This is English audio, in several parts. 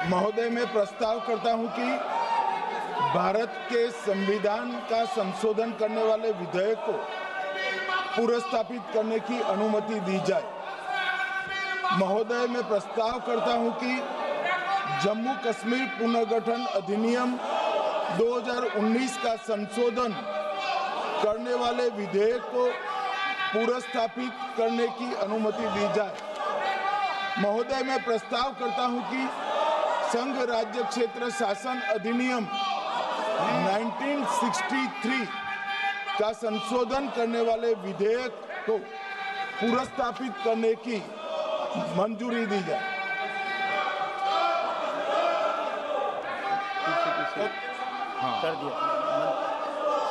महोदय, मैं प्रस्ताव करता हूं कि भारत के संविधान का संशोधन करने वाले विधेयक को पुनर्स्थापित करने की अनुमति दी जाए। महोदय, मैं प्रस्ताव करता हूं कि जम्मू कश्मीर पुनर्गठन अधिनियम 2019 का संशोधन करने वाले विधेयक को पुनर्स्थापित करने की अनुमति दी जाए। महोदय, मैं प्रस्ताव करता हूं कि संघ राज्य क्षेत्र शासन अधिनियम 1963 का संशोधन करने वाले विधेयक को पुनर्स्थापित करने की मंजूरी दी जाए। कर दिया।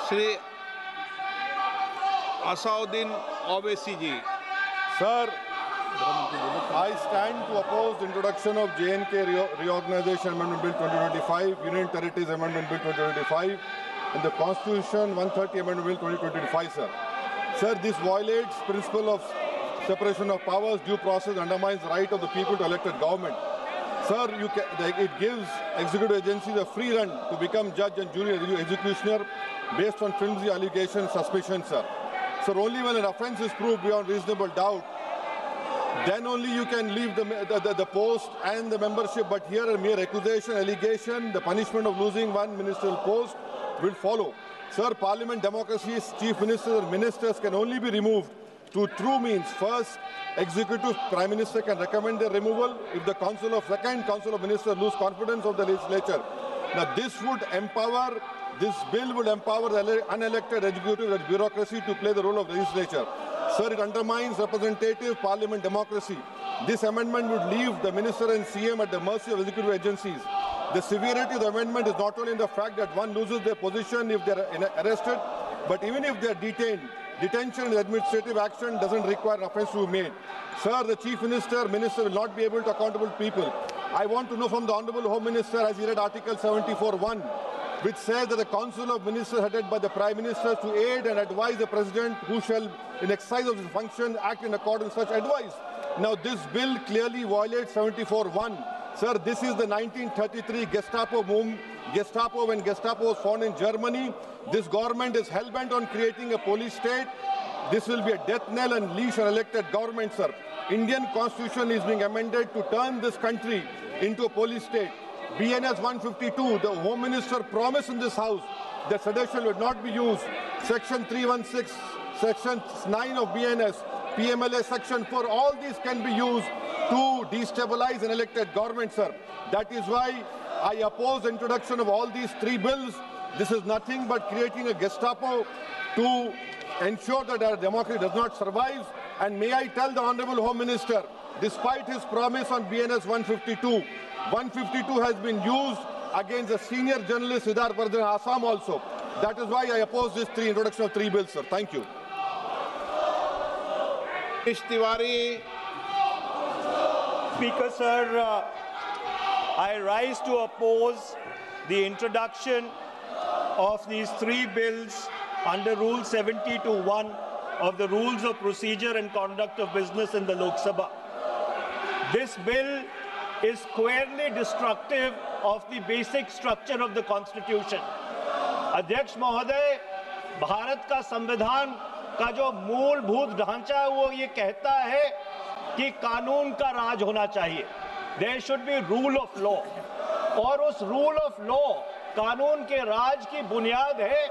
श्री असाउद्दीन ओवैसी जी। Sir, I stand to oppose the introduction of J&K Reorganization Amendment Bill 2025, Union Territories Amendment Bill 2025, and the Constitution 130 Amendment Bill 2025, sir. Sir, this violates principle of separation of powers, due process, undermines the right of the people to elect a government. Sir, it gives executive agencies a free run to become judge and jury executioner based on flimsy allegations, suspicions, sir. Sir, only when an offence is proved beyond reasonable doubt, then only you can leave the post and the membership. But here a mere accusation, allegation, the punishment of losing one ministerial post will follow. Sir, parliament democracy's chief ministers and ministers can only be removed through true means. First, executive prime minister can recommend their removal if the second council of ministers lose confidence of the legislature. Now this bill would empower the unelected executive bureaucracy to play the role of legislature. Sir, it undermines representative parliament democracy. This amendment would leave the minister and CM at the mercy of executive agencies. The severity of the amendment is not only in the fact that one loses their position if they are arrested, but even if they are detained. Detention and administrative action doesn't require an offence to be made. Sir, the chief minister will not be able to accountable people. I want to know from the Honourable Home Minister, as he read Article 74(1), which says that the Council of Ministers headed by the Prime Minister to aid and advise the President who shall, in exercise of his function, act in accordance with such advice. Now, this bill clearly violates 74(1). Sir, this is the 1933 Gestapo when Gestapo was found in Germany. This government is hell-bent on creating a police state. This will be a death knell and leash an elected government, sir. Indian Constitution is being amended to turn this country into a police state. BNS 152, the Home Minister promised in this House that sedition would not be used. Section 316, Section 9 of BNS, PMLA Section 4, all these can be used to destabilize an elected government, sir. That is why I oppose the introduction of all these three bills. This is nothing but creating a Gestapo to ensure that our democracy does not survive. And may I tell the Honourable Home Minister, despite his promise on BNS 152, 152 has been used against a senior journalist, Siddharth Vardhan, Assam also. That is why I oppose this introduction of three bills, sir. Thank you. Tiwari. Speaker, sir, I rise to oppose the introduction of these three bills under Rule 70(1) of the Rules of Procedure and Conduct of Business in the Lok Sabha. This bill is squarely destructive of the basic structure of the Constitution. अध्यक्ष महोदय, भारत का संविधान का जो मूलभूत ढांचा है वो ये कहता है कि कानून का राज होना चाहिए. There should be rule of law. और उस rule of law, कानून के राज की बुनियाद है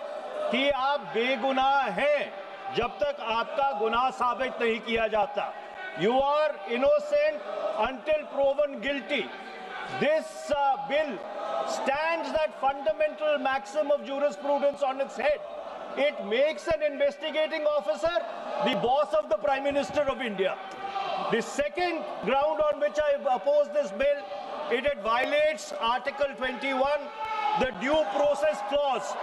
कि आप बेगुनाह हैं जब तक आपका गुनाह साबित नहीं किया जाता. You are innocent until proven guilty. This bill stands that fundamental maxim of jurisprudence on its head. It makes an investigating officer the boss of the Prime Minister of India. The second ground on which I oppose this bill, it violates Article 21, the due process clause.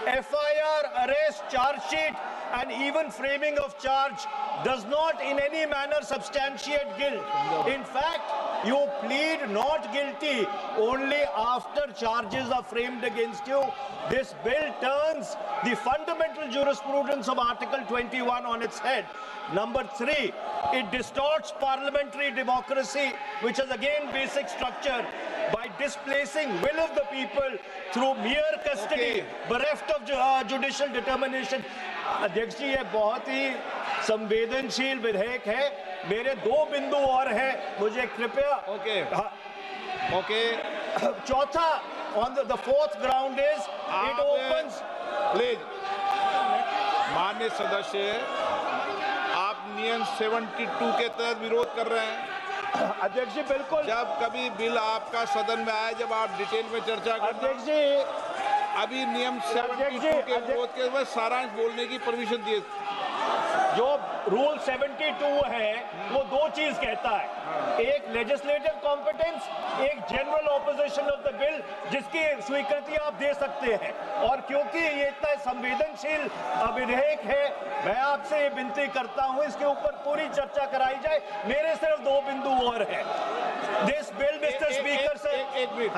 FIR, arrest, charge sheet and even framing of charge does not in any manner substantiate guilt. In fact, you plead not guilty only after charges are framed against you. This bill turns the fundamental jurisprudence of Article 21 on its head. Number 3, it distorts parliamentary democracy, which is again basic structure, by displacing will of the people through mere custody, bereft of judicial determination. अध्यक्ष जी, ये बहुत ही संवेदनशील विधेयक है. मेरे 2 बिंदु और हैं, मुझे कृपया. चौथा, on the fourth ground is it opens. Please माननीय सदस्य, आप नियम 72 के तहत विरोध कर रहे हैं. अध्यक्ष जी बिल्कुल. जब कभी बिल आपका सदन में आए, जब आप डिटेल में चर्चा करते, अध्यक्ष जी अभी नियम 72 के विरोध के बाद सारांश बोलने की परमिशन दिए. जो रूल 72 है वो 2 चीज कहता है, एक लेजिस्लेटिव कॉम्पिटेंस, एक general opposition of the bill, जिसकी स्वीकृति आप दे सकते हैं. और क्योंकि ये इतना संवेदनशील विधेयक है, मैं आपसे ये विनती करता हूं इसके ऊपर पूरी चर्चा कराई जाए. मेरे सिर्फ 2 बिंदु और हैं. This bill, mister speaker sir, एक मिनट.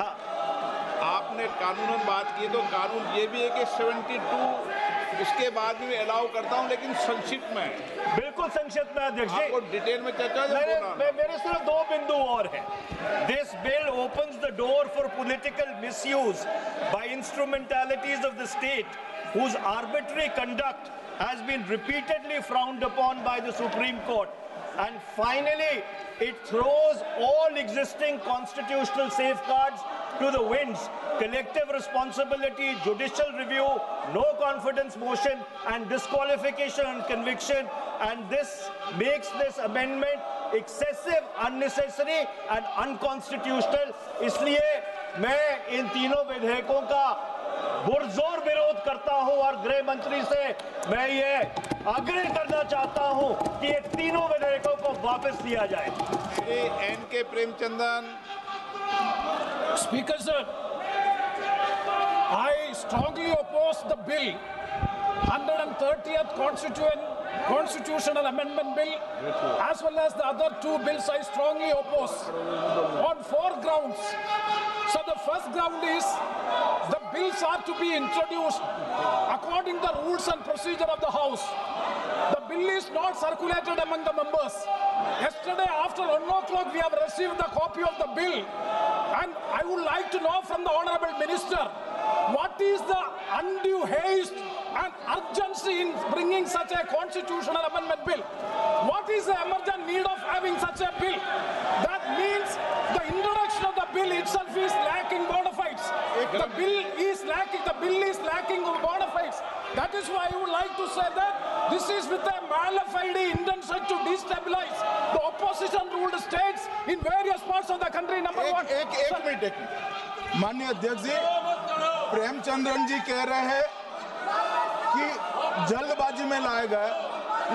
आपने कानूनन बात की, तो कानून ये भी है कि 72 उसके बाद भी अलाउ करता हूं, लेकिन संक्षिप्त में. बिल्कुल संक्षिप्त में अध्यक्ष जी. आपको डिटेल में चर्चा मेरे सिर्फ 2 बिंदु और हैं. This bill opens the door for political misuse by instrumentalities of the state whose arbitrary conduct has been repeatedly frowned upon by the Supreme Court. And finally, it throws all existing constitutional safeguards to the winds. Collective responsibility, judicial review, no confidence motion, and disqualification and conviction. And this makes this amendment excessive, unnecessary, and unconstitutional. इसलिए मैं इन तीनों विधेयकों का पुरजोर विरोध करता हूं और गृह मंत्री से मैं ये आग्रह करना चाहता हूं कि ये तीनों विधेयकों को वापस लिया जाए. NK. Premachandran. Speaker sir, I strongly oppose the bill, 130th Constitutional Amendment Bill, as well as the other 2 bills I strongly oppose on 4 grounds. So the first ground is the bills are to be introduced according to the rules and procedure of the House. The bill is not circulated among the members. Yesterday after 1 o'clock we have received the copy of the bill, and I would like to know from the Honorable Minister, what is the undue haste and urgency in bringing such a constitutional amendment bill? What is the emergent need of having such a bill? That means the introduction of the bill itself is lacking bona fides. The bill is lacking bona fides. That is why I would like to say that this is with a malafide intention to destabilize the opposition-ruled states in various parts of the country. Number one. एक minute. माननीय अध्यक्ष जी, प्रेमचंद्रन जी कह रहे हैं कि जल्दबाजी में लाया गया.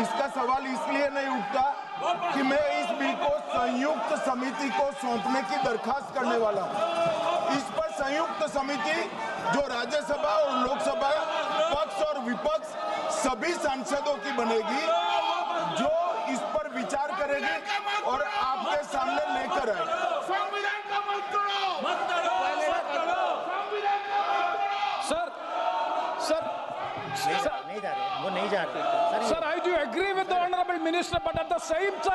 इसका सवाल इसलिए नहीं उठता कि मैं इस बिल को संयुक्त समिति को सौंपने की दरखास्त करने वाला हूं. इस पर संयुक्त समिति जो राज्यसभा और लोकसभा पक्ष और विपक्ष सभी सांसदों की बनेगी, जो इस पर विचार करेगी और आपके सामने लेकर आएगी. Sir, I do agree with the Honorable Minister, but at the same time